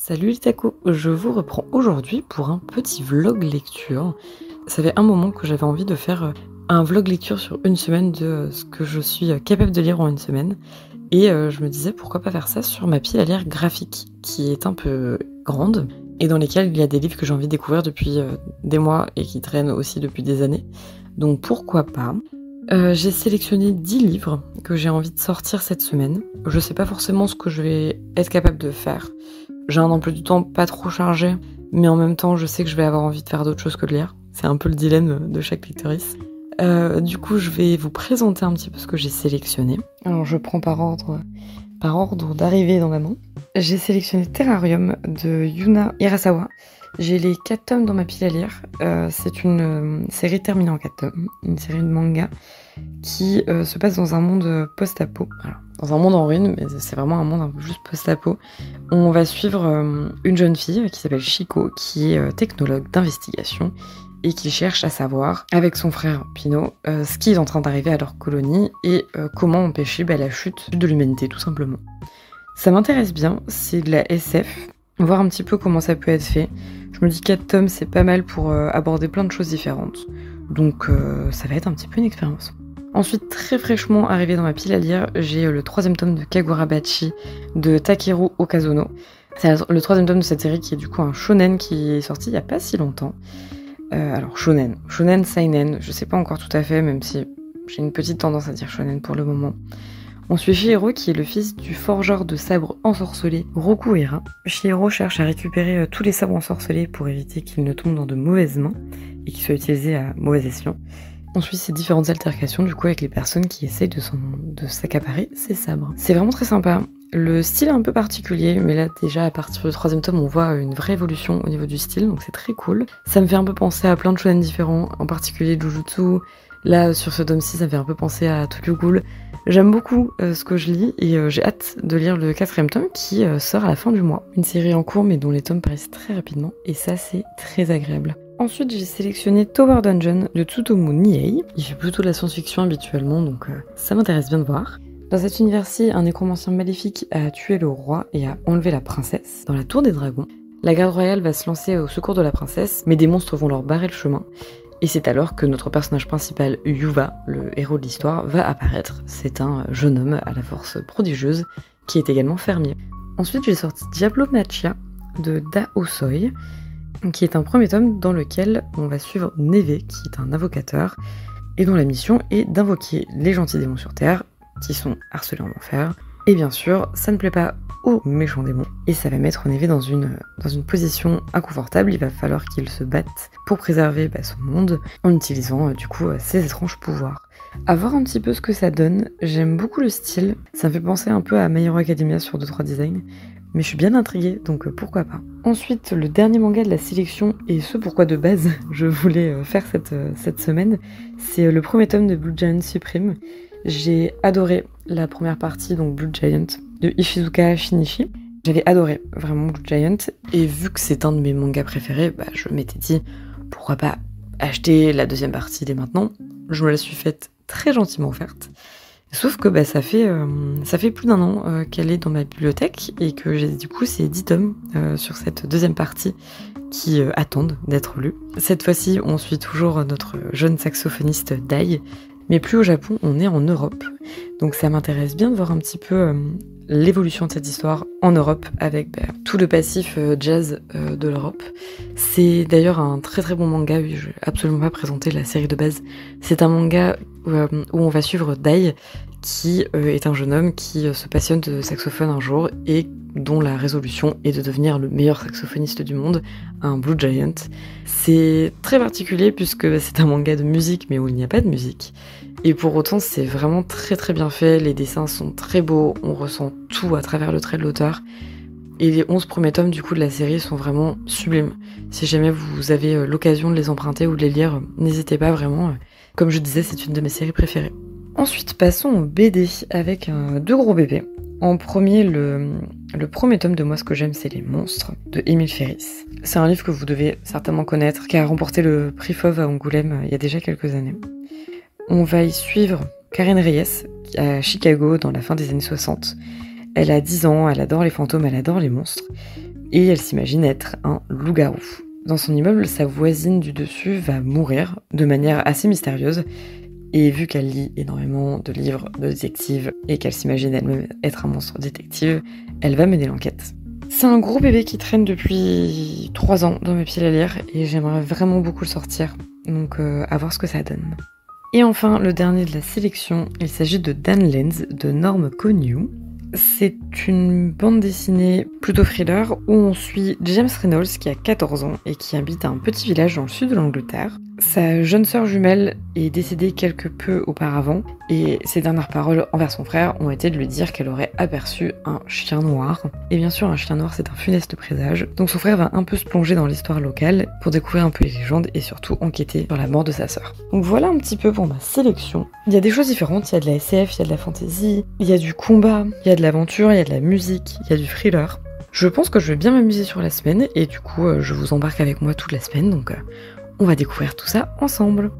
Salut les tacos, je vous reprends aujourd'hui pour un petit vlog lecture. Ça fait un moment que j'avais envie de faire un vlog lecture sur une semaine de ce que je suis capable de lire en une semaine. Et je me disais pourquoi pas faire ça sur ma pile à lire graphique, qui est un peu grande, et dans lesquelles il y a des livres que j'ai envie de découvrir depuis des mois et qui traînent aussi depuis des années. Donc pourquoi pas. J'ai sélectionné 10 livres que j'ai envie de sortir cette semaine. Je sais pas forcément ce que je vais être capable de faire. J'ai un emploi du temps pas trop chargé, mais en même temps je sais que je vais avoir envie de faire d'autres choses que de lire. C'est un peu le dilemme de chaque lectrice. Du coup je vais vous présenter un petit peu ce que j'ai sélectionné. Alors je prends par ordre d'arrivée dans ma main. J'ai sélectionné Terrarium de Yuna Hirasawa. J'ai les 4 tomes dans ma pile à lire. C'est une série terminée en 4 tomes, une série de manga qui se passe dans un monde post-apo. Alors, dans un monde en ruine, mais c'est vraiment un monde un peu juste post-apo. On va suivre une jeune fille qui s'appelle Shiko, qui est technologue d'investigation et qui cherche à savoir, avec son frère Pino, ce qui est en train d'arriver à leur colonie et comment empêcher la chute de l'humanité, tout simplement. Ça m'intéresse bien, c'est de la SF, voir un petit peu comment ça peut être fait. Je me dis 4 tomes, c'est pas mal pour aborder plein de choses différentes. Donc ça va être un petit peu une expérience. Ensuite, très fraîchement arrivé dans ma pile à lire, j'ai le 3e tome de Kagurabachi de Takeru Okazono. C'est le 3e tome de cette série qui est du coup un shonen qui est sorti il y a pas si longtemps. Alors shonen seinen, je sais pas encore tout à fait, même si j'ai une petite tendance à dire shonen pour le moment. On suit Shihiro qui est le fils du forgeur de sabres ensorcelés Rokuhira. Shihiro cherche à récupérer tous les sabres ensorcelés pour éviter qu'ils ne tombent dans de mauvaises mains et qu'ils soient utilisés à mauvais escient. On suit ces différentes altercations du coup avec les personnes qui essayent de s'accaparer ces sabres. C'est vraiment très sympa. Le style est un peu particulier, mais là déjà à partir du 3e tome on voit une vraie évolution au niveau du style, donc c'est très cool. Ça me fait un peu penser à plein de shonen différents, en particulier Jujutsu. Là sur ce tome-ci ça me fait un peu penser à Tokyo Ghoul. J'aime beaucoup ce que je lis et j'ai hâte de lire le 4e tome qui sort à la fin du mois. Une série en cours mais dont les tomes paraissent très rapidement et ça c'est très agréable. Ensuite j'ai sélectionné Tower Dungeon de Tsutomu Nihei. Il fait plutôt de la science-fiction habituellement donc ça m'intéresse bien de voir. Dans cet univers-ci, un nécromancien maléfique a tué le roi et a enlevé la princesse dans la tour des dragons. La garde royale va se lancer au secours de la princesse, mais des monstres vont leur barrer le chemin. Et c'est alors que notre personnage principal, Yuva, le héros de l'histoire, va apparaître. C'est un jeune homme à la force prodigieuse qui est également fermier. Ensuite, j'ai sorti Diablo Machia de Da Hosoi, qui est un 1er tome dans lequel on va suivre Neve, qui est un invocateur, et dont la mission est d'invoquer les gentils démons sur Terre, qui sont harcelés en enfer. Et bien sûr, ça ne plaît pas aux méchants démons, et ça va mettre Neve dans une position inconfortable. Il va falloir qu'il se batte pour préserver son monde en utilisant du coup ses étranges pouvoirs. À voir un petit peu ce que ça donne. J'aime beaucoup le style, ça me fait penser un peu à My Hero Academia sur 2-3 designs, mais je suis bien intriguée, donc pourquoi pas. Ensuite, le dernier manga de la sélection, et ce pourquoi de base je voulais faire cette semaine, c'est le 1er tome de Blue Giant Supreme. J'ai adoré la première partie, donc Blue Giant, de Ishizuka Shinichi. J'avais adoré vraiment Blue Giant, et vu que c'est un de mes mangas préférés, je m'étais dit pourquoi pas acheter la 2e partie dès maintenant. Je me la suis faite très gentiment offerte. Sauf que ça fait plus d'1 an qu'elle est dans ma bibliothèque et que j'ai du coup ces 10 tomes sur cette 2e partie qui attendent d'être lus. Cette fois-ci, on suit toujours notre jeune saxophoniste Dai, mais plus au Japon, on est en Europe. Donc ça m'intéresse bien de voir un petit peu l'évolution de cette histoire en Europe avec tout le passif jazz de l'Europe. C'est d'ailleurs un très très bon manga, oui, je vais absolument pas présenter la série de base. C'est un manga où on va suivre Dai, qui est un jeune homme qui se passionne de saxophone un jour et dont la résolution est de devenir le meilleur saxophoniste du monde, un Blue Giant. C'est très particulier puisque c'est un manga de musique mais où il n'y a pas de musique. Et pour autant c'est vraiment très très bien fait, les dessins sont très beaux, on ressent tout à travers le trait de l'auteur. Et les 11 premiers tomes du coup de la série sont vraiment sublimes. Si jamais vous avez l'occasion de les emprunter ou de les lire, n'hésitez pas vraiment. Comme je disais, c'est une de mes séries préférées. Ensuite, passons au BD avec 2 gros bébés. En premier, le 1er tome de Moi ce que j'aime, c'est les monstres, de Émile Ferris. C'est un livre que vous devez certainement connaître, qui a remporté le prix Fauve à Angoulême il y a déjà quelques années. On va y suivre Karen Reyes, à Chicago dans la fin des années 60. Elle a 10 ans, elle adore les fantômes, elle adore les monstres. et elle s'imagine être un loup-garou. Dans son immeuble, sa voisine du dessus va mourir de manière assez mystérieuse, et vu qu'elle lit énormément de livres de détectives et qu'elle s'imagine elle-même être un monstre détective, elle va mener l'enquête. C'est un gros bébé qui traîne depuis 3 ans dans mes pieds à lire et j'aimerais vraiment beaucoup le sortir, donc à voir ce que ça donne. Et enfin, le dernier de la sélection, il s'agit de Dan Lenz de Norm Connew. C'est une bande dessinée plutôt thriller où on suit James Reynolds qui a 14 ans et qui habite à un petit village dans le sud de l'Angleterre. Sa jeune sœur jumelle est décédée quelque peu auparavant et ses dernières paroles envers son frère ont été de lui dire qu'elle aurait aperçu un chien noir. Et bien sûr, un chien noir c'est un funeste présage, donc son frère va un peu se plonger dans l'histoire locale pour découvrir un peu les légendes et surtout enquêter sur la mort de sa sœur. Donc voilà un petit peu pour ma sélection. Il y a des choses différentes, il y a de la SF, il y a de la fantasy, il y a du combat, il y a de l'aventure, il y a de la musique, il y a du thriller. Je pense que je vais bien m'amuser sur la semaine et du coup je vous embarque avec moi toute la semaine, donc on va découvrir tout ça ensemble.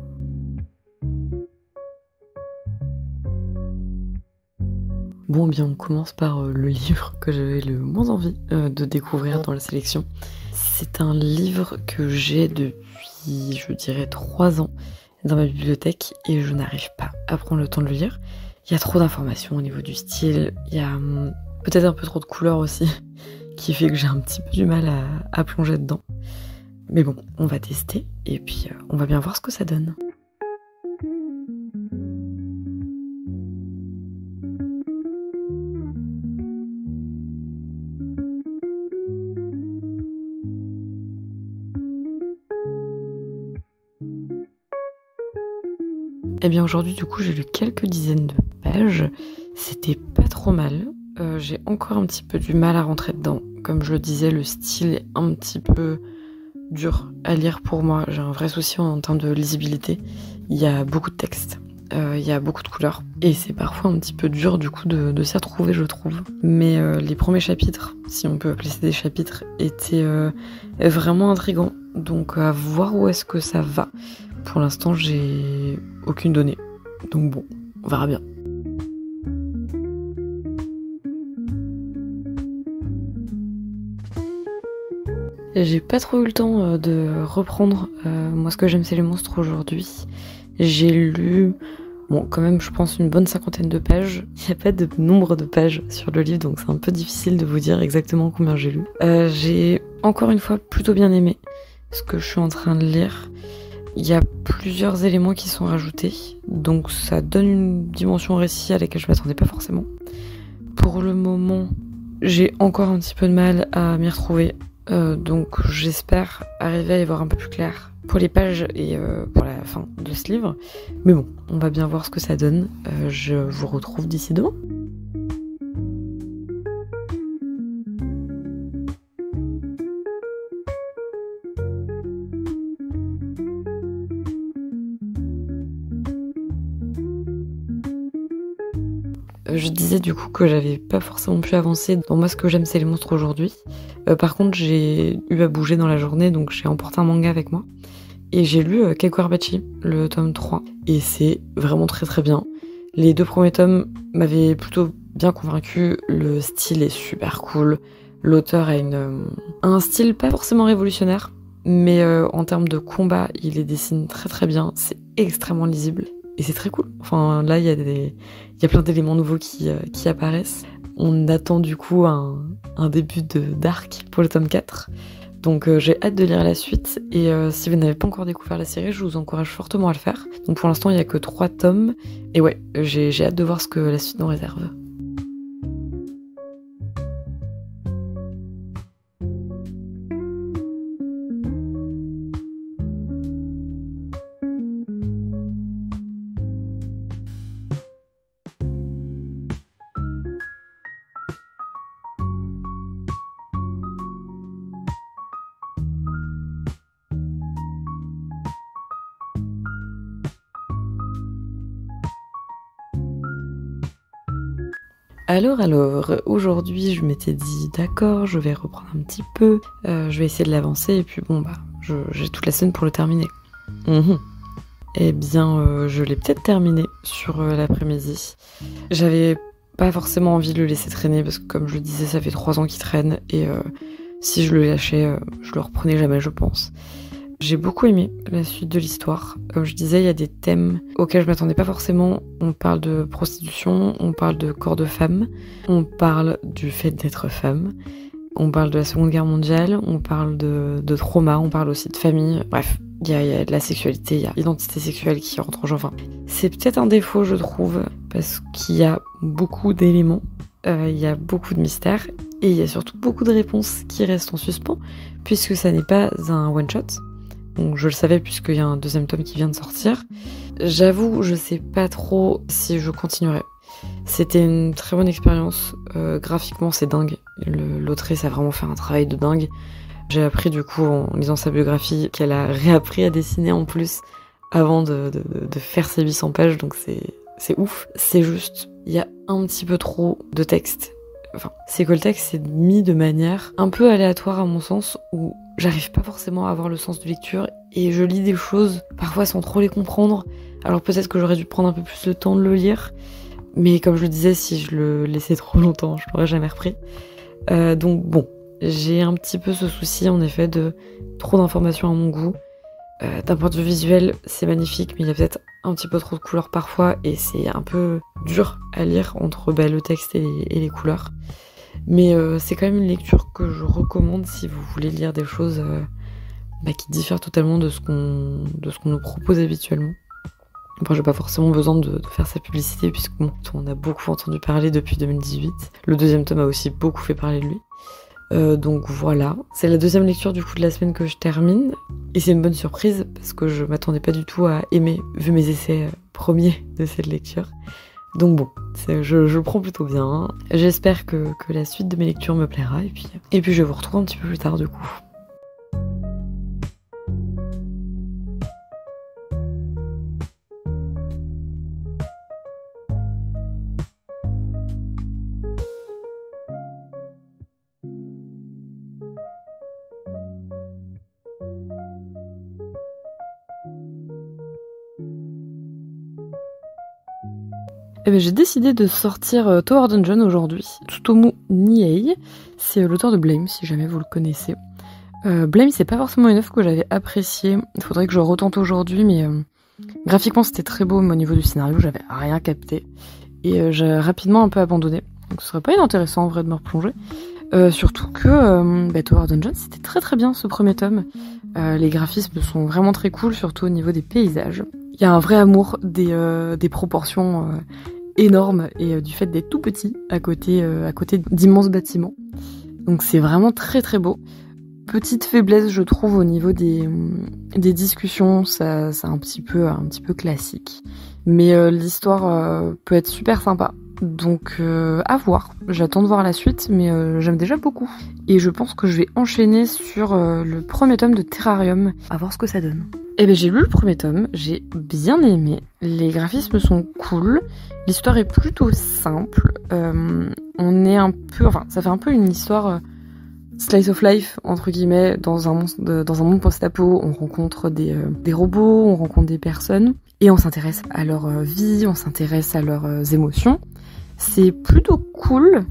Bon, bien, on commence par le livre que j'avais le moins envie de découvrir dans la sélection. C'est un livre que j'ai depuis, je dirais, 3 ans dans ma bibliothèque et je n'arrive pas à prendre le temps de le lire. Il y a trop d'informations au niveau du style, il y a peut-être un peu trop de couleurs aussi, qui fait que j'ai un petit peu du mal à plonger dedans. Mais bon, on va tester et puis on va bien voir ce que ça donne. Et bien aujourd'hui du coup j'ai lu quelques dizaines de pages, c'était pas trop mal. J'ai encore un petit peu du mal à rentrer dedans. Comme je le disais, le style est un petit peu dur à lire pour moi. J'ai un vrai souci en termes de lisibilité. Il y a beaucoup de texte, il y a beaucoup de couleurs. Et c'est parfois un petit peu dur du coup de s'y retrouver, je trouve. Mais les premiers chapitres, si on peut appeler ça des chapitres, étaient vraiment intrigants. Donc à voir où est-ce que ça va. Pour l'instant, j'ai aucune donnée. Donc bon, on verra bien. J'ai pas trop eu le temps de reprendre moi ce que j'aime c'est les monstres aujourd'hui. J'ai lu, bon quand même je pense une bonne 50aine de pages. Il n'y a pas de nombre de pages sur le livre donc c'est un peu difficile de vous dire exactement combien j'ai lu. J'ai encore une fois plutôt bien aimé ce que je suis en train de lire. Il y a plusieurs éléments qui sont rajoutés, donc ça donne une dimension récit à laquelle je m'attendais pas forcément. Pour le moment, j'ai encore un petit peu de mal à m'y retrouver. Donc j'espère arriver à y voir un peu plus clair pour les pages et pour la fin de ce livre. Mais bon, on va bien voir ce que ça donne. Je vous retrouve d'ici demain. Je disais du coup que j'avais pas forcément pu avancer dans moi ce que j'aime c'est les monstres aujourd'hui. Par contre j'ai eu à bouger dans la journée donc j'ai emporté un manga avec moi. Et j'ai lu Kekwarbachi, le tome 3. Et c'est vraiment très très bien. Les 2 premiers tomes m'avaient plutôt bien convaincu. Le style est super cool. L'auteur a un style pas forcément révolutionnaire. Mais en termes de combat, il les dessine très très bien. C'est extrêmement lisible. Et c'est très cool. Enfin, là, il y a plein d'éléments nouveaux qui apparaissent. On attend du coup un début d'arc pour le tome 4. Donc j'ai hâte de lire la suite. Et si vous n'avez pas encore découvert la série, je vous encourage fortement à le faire. Donc pour l'instant, il n'y a que 3 tomes. Et ouais, j'ai hâte de voir ce que la suite nous réserve. Alors, aujourd'hui je m'étais dit d'accord, je vais reprendre un petit peu, je vais essayer de l'avancer et puis bon bah, j'ai toute la semaine pour le terminer. Eh bien, je l'ai peut-être terminé sur l'après-midi. J'avais pas forcément envie de le laisser traîner parce que comme je le disais, ça fait 3 ans qu'il traîne et Si je le lâchais, je le reprenais jamais, je pense. J'ai beaucoup aimé la suite de l'histoire. Comme je disais, il y a des thèmes auxquels je m'attendais pas forcément. On parle de prostitution, on parle de corps de femme, on parle du fait d'être femme, on parle de la Seconde Guerre mondiale, on parle de trauma, on parle aussi de famille. Bref, il y a de la sexualité, il y a l'identité sexuelle qui rentre en jeu. Enfin, c'est peut-être un défaut, je trouve, parce qu'il y a beaucoup d'éléments, il y a beaucoup de mystères, et il y a surtout beaucoup de réponses qui restent en suspens, puisque ça n'est pas un one-shot. Donc je le savais puisqu'il y a un deuxième tome qui vient de sortir. J'avoue, je sais pas trop si je continuerai. C'était une très bonne expérience. Graphiquement, c'est dingue. L'autrice a vraiment fait un travail de dingue. J'ai appris du coup en lisant sa biographie qu'elle a réappris à dessiner en plus avant de faire ses 800 pages, donc c'est ouf. C'est juste, il y a un petit peu trop de texte. Enfin, c'est que le texte est mis de manière un peu aléatoire à mon sens, où j'arrive pas forcément à avoir le sens de lecture et je lis des choses parfois sans trop les comprendre. Alors peut-être que j'aurais dû prendre un peu plus de temps de le lire, mais comme je le disais, si je le laissais trop longtemps, je l'aurais jamais repris. Donc bon, j'ai un petit peu ce souci en effet de trop d'informations à mon goût. D'un point de vue visuel, c'est magnifique, mais il y a peut-être un petit peu trop de couleurs parfois, et c'est un peu dur à lire entre le texte et les couleurs. Mais c'est quand même une lecture que je recommande si vous voulez lire des choses qui diffèrent totalement de ce qu'on nous propose habituellement. Après, j'ai pas forcément besoin de faire sa publicité, puisque bon, on a beaucoup entendu parler depuis 2018. Le deuxième tome a aussi beaucoup fait parler de lui. Donc voilà, c'est la deuxième lecture du coup de la semaine que je termine, et c'est une bonne surprise parce que je m'attendais pas du tout à aimer, vu mes essais premiers de cette lecture. Donc bon, je le prends plutôt bien. J'espère que la suite de mes lectures me plaira, et puis je vous retrouve un petit peu plus tard du coup. J'ai décidé de sortir Tower Dungeon aujourd'hui. Tsutomu Nihei, c'est l'auteur de Blame, si jamais vous le connaissez. Blame, c'est pas forcément une œuvre que j'avais appréciée. Il faudrait que je retente aujourd'hui, mais graphiquement c'était très beau, mais au niveau du scénario, j'avais rien capté. Et j'ai rapidement un peu abandonné. Donc ce serait pas inintéressant en vrai de me replonger. Surtout que Tower Dungeon, c'était très très bien ce premier tome. Les graphismes sont vraiment très cool, surtout au niveau des paysages. Il y a un vrai amour des proportions énormes et du fait d'être tout petit à côté d'immenses bâtiments. Donc c'est vraiment très très beau. Petite faiblesse, je trouve, au niveau des discussions, ça c'est un petit peu classique. Mais l'histoire peut être super sympa. Donc à voir. J'attends de voir la suite, mais j'aime déjà beaucoup. Et je pense que je vais enchaîner sur le premier tome de Terrarium, à voir ce que ça donne. J'ai lu le premier tome, j'ai bien aimé. Les graphismes sont cool, l'histoire est plutôt simple. On est un peu, ça fait un peu une histoire slice of life entre guillemets dans un monde post-apo. On rencontre des robots, on rencontre des personnes et on s'intéresse à leur vie, on s'intéresse à leurs émotions. C'est plutôt cool.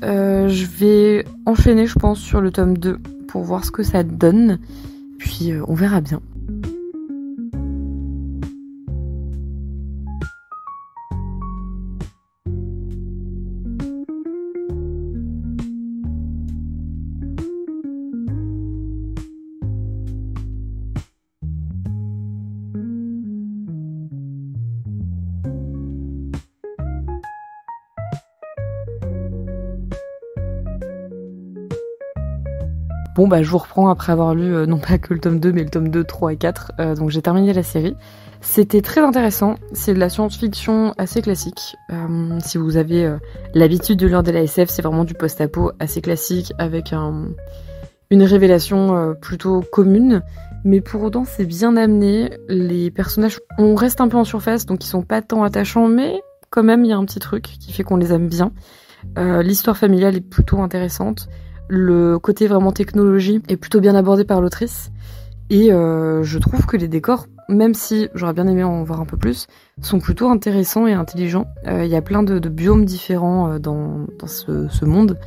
Je vais enchaîner, je pense, sur le tome 2 pour voir ce que ça donne. Puis on verra bien. Bon je vous reprends après avoir lu non pas que le tome 2 mais le tome 2, 3 et 4, donc j'ai terminé la série. C'était très intéressant, c'est de la science-fiction assez classique. Si vous avez l'habitude de lire de la SF, c'est vraiment du post-apo assez classique avec une révélation plutôt commune. Mais pour autant c'est bien amené, les personnages on reste un peu en surface donc ils sont pas tant attachants, mais quand même il y a un petit truc qui fait qu'on les aime bien. L'histoire familiale est plutôt intéressante. Le côté vraiment technologie est plutôt bien abordé par l'autrice. Et je trouve que les décors, même si j'aurais bien aimé en voir un peu plus, sont plutôt intéressants et intelligents. Il y a plein de biomes différents dans ce monde.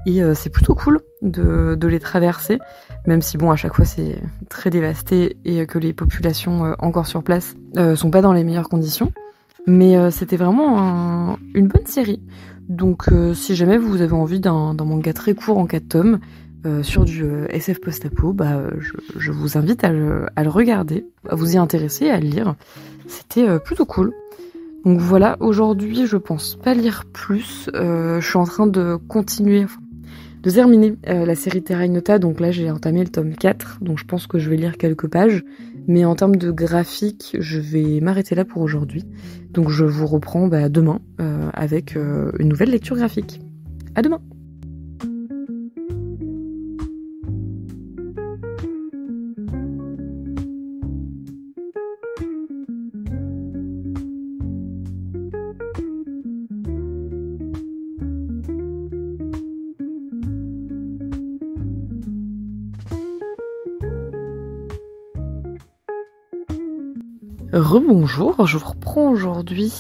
Et c'est plutôt cool de les traverser, même si bon à chaque fois c'est très dévasté et que les populations encore sur place sont pas dans les meilleures conditions. Mais c'était vraiment une bonne série. Donc si jamais vous avez envie d'un manga très court en 4 tomes, sur du SF post-apo, je vous invite à le regarder, à vous y intéresser, à le lire. C'était plutôt cool. Donc voilà, aujourd'hui je pense pas lire plus. Je suis en train de continuer, de terminer la série Terra Ignota. Donc là j'ai entamé le tome 4, donc je pense que je vais lire quelques pages. Mais en termes de graphique, je vais m'arrêter là pour aujourd'hui. Donc je vous reprends demain avec une nouvelle lecture graphique. À demain! Rebonjour, je vous reprends aujourd'hui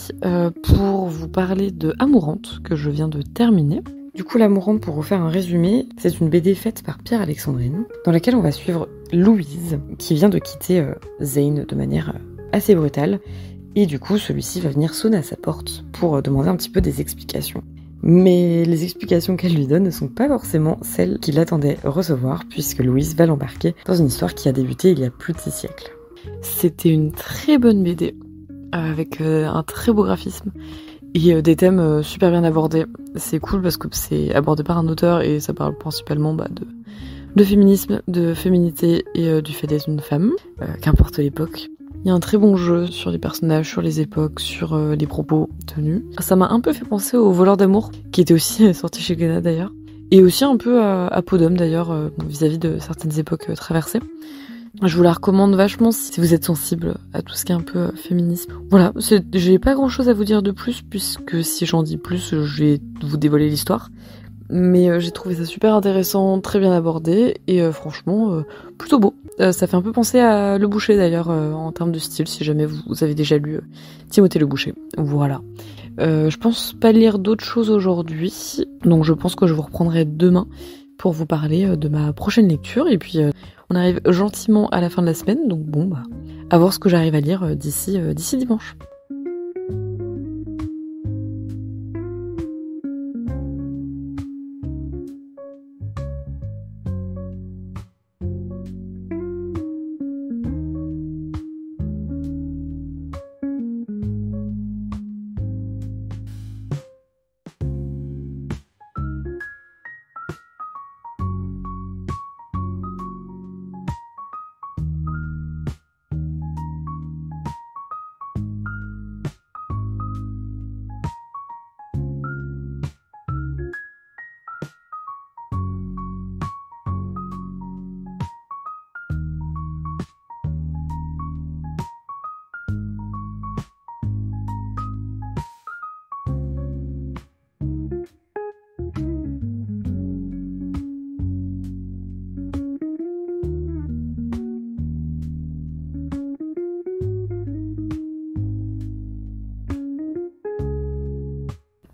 pour vous parler de Amourante que je viens de terminer. Du coup, l'Amourante, pour vous faire un résumé, c'est une BD faite par Pierre Alexandrine dans laquelle on va suivre Louise qui vient de quitter Zane de manière assez brutale et du coup celui-ci va venir sonner à sa porte pour demander un petit peu des explications. Mais les explications qu'elle lui donne ne sont pas forcément celles qu'il attendait recevoir puisque Louise va l'embarquer dans une histoire qui a débuté il y a plus de 6 siècles. C'était une très bonne BD, avec un très beau graphisme et des thèmes super bien abordés. C'est cool parce que c'est abordé par un auteur et ça parle principalement de féminisme, de féminité et du fait d'être une femme, qu'importe l'époque. Il y a un très bon jeu sur les personnages, sur les époques, sur les propos tenus. Ça m'a un peu fait penser au Voleur d'amour, qui était aussi sorti chez Glénat d'ailleurs, et aussi un peu à Podum d'ailleurs, vis-à-vis de certaines époques traversées. Je vous la recommande vachement si vous êtes sensible à tout ce qui est un peu féminisme. Voilà, j'ai pas grand chose à vous dire de plus, puisque si j'en dis plus, je vais vous dévoiler l'histoire. Mais j'ai trouvé ça super intéressant, très bien abordé, et franchement, plutôt beau. Ça fait un peu penser à Le Boucher d'ailleurs, en termes de style, si jamais vous avez déjà lu Timothée Le Boucher. Voilà. Je pense pas lire d'autres choses aujourd'hui, donc je pense que je vous reprendrai demain pour vous parler de ma prochaine lecture, et puis on arrive gentiment à la fin de la semaine, donc bon, à voir ce que j'arrive à lire d'ici dimanche.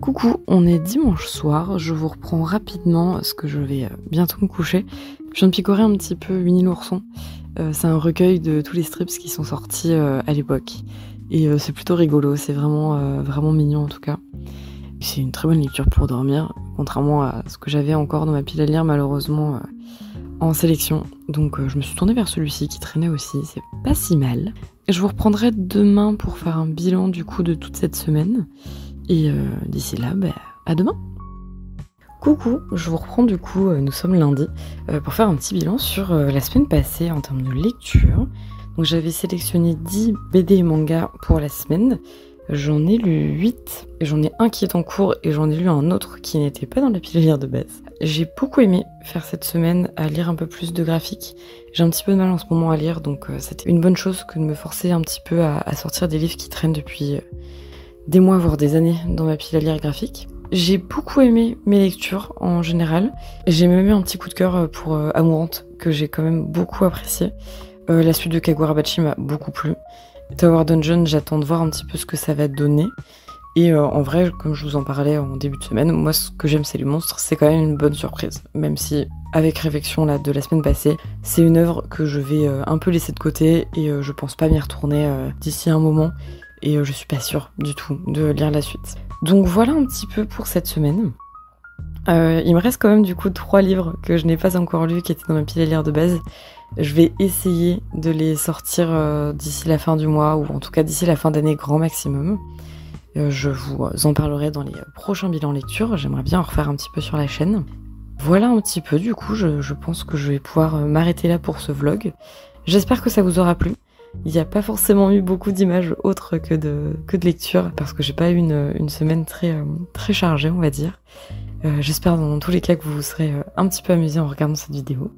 Coucou, on est dimanche soir, je vous reprends rapidement parce que je vais bientôt me coucher. Je viens de picorer un petit peu Winnie l'ourson. C'est un recueil de tous les strips qui sont sortis à l'époque. Et c'est plutôt rigolo, c'est vraiment mignon en tout cas. C'est une très bonne lecture pour dormir, contrairement à ce que j'avais encore dans ma pile à lire malheureusement en sélection. Donc je me suis tournée vers celui-ci qui traînait aussi, c'est pas si mal. Et je vous reprendrai demain pour faire un bilan du coup de toute cette semaine. Et d'ici là, à demain. Coucou, je vous reprends du coup, nous sommes lundi, pour faire un petit bilan sur la semaine passée en termes de lecture. Donc j'avais sélectionné 10 BD et mangas pour la semaine. J'en ai lu 8, et j'en ai un qui est en cours, et j'en ai lu un autre qui n'était pas dans la pile à lire de base. J'ai beaucoup aimé faire cette semaine à lire un peu plus de graphique. J'ai un petit peu de mal en ce moment à lire, donc c'était une bonne chose que de me forcer un petit peu à sortir des livres qui traînent depuis des mois, voire des années dans ma pile à lire graphique. J'ai beaucoup aimé mes lectures en général. J'ai même eu un petit coup de cœur pour Amourante, que j'ai quand même beaucoup apprécié. La suite de Kagurabachi m'a beaucoup plu. Tower Dungeon, j'attends de voir un petit peu ce que ça va donner. Et en vrai, comme je vous en parlais en début de semaine, moi ce que j'aime c'est les monstres, c'est quand même une bonne surprise. Même si avec Réflexion là, de la semaine passée, c'est une œuvre que je vais un peu laisser de côté et je pense pas m'y retourner d'ici un moment. Et je suis pas sûre du tout de lire la suite. Donc voilà un petit peu pour cette semaine. Il me reste quand même du coup 3 livres que je n'ai pas encore lus, qui étaient dans ma pile à lire de base. Je vais essayer de les sortir d'ici la fin du mois, ou en tout cas d'ici la fin d'année grand maximum. Je vous en parlerai dans les prochains bilans lecture, j'aimerais bien en refaire un petit peu sur la chaîne. Voilà un petit peu, du coup, je pense que je vais pouvoir m'arrêter là pour ce vlog. J'espère que ça vous aura plu. Il n'y a pas forcément eu beaucoup d'images autres que de lecture, parce que j'ai pas eu une semaine très chargée, on va dire. J'espère dans tous les cas que vous vous serez un petit peu amusés en regardant cette vidéo.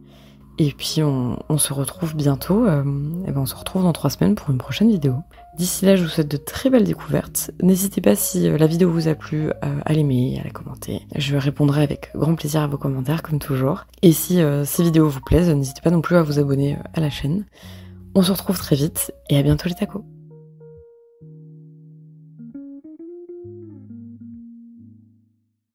Et puis on se retrouve bientôt, on se retrouve dans 3 semaines pour une prochaine vidéo. D'ici là, je vous souhaite de très belles découvertes. N'hésitez pas si la vidéo vous a plu à l'aimer, à la commenter. Je répondrai avec grand plaisir à vos commentaires comme toujours. Et si ces vidéos vous plaisent, n'hésitez pas non plus à vous abonner à la chaîne. On se retrouve très vite et à bientôt les tacos.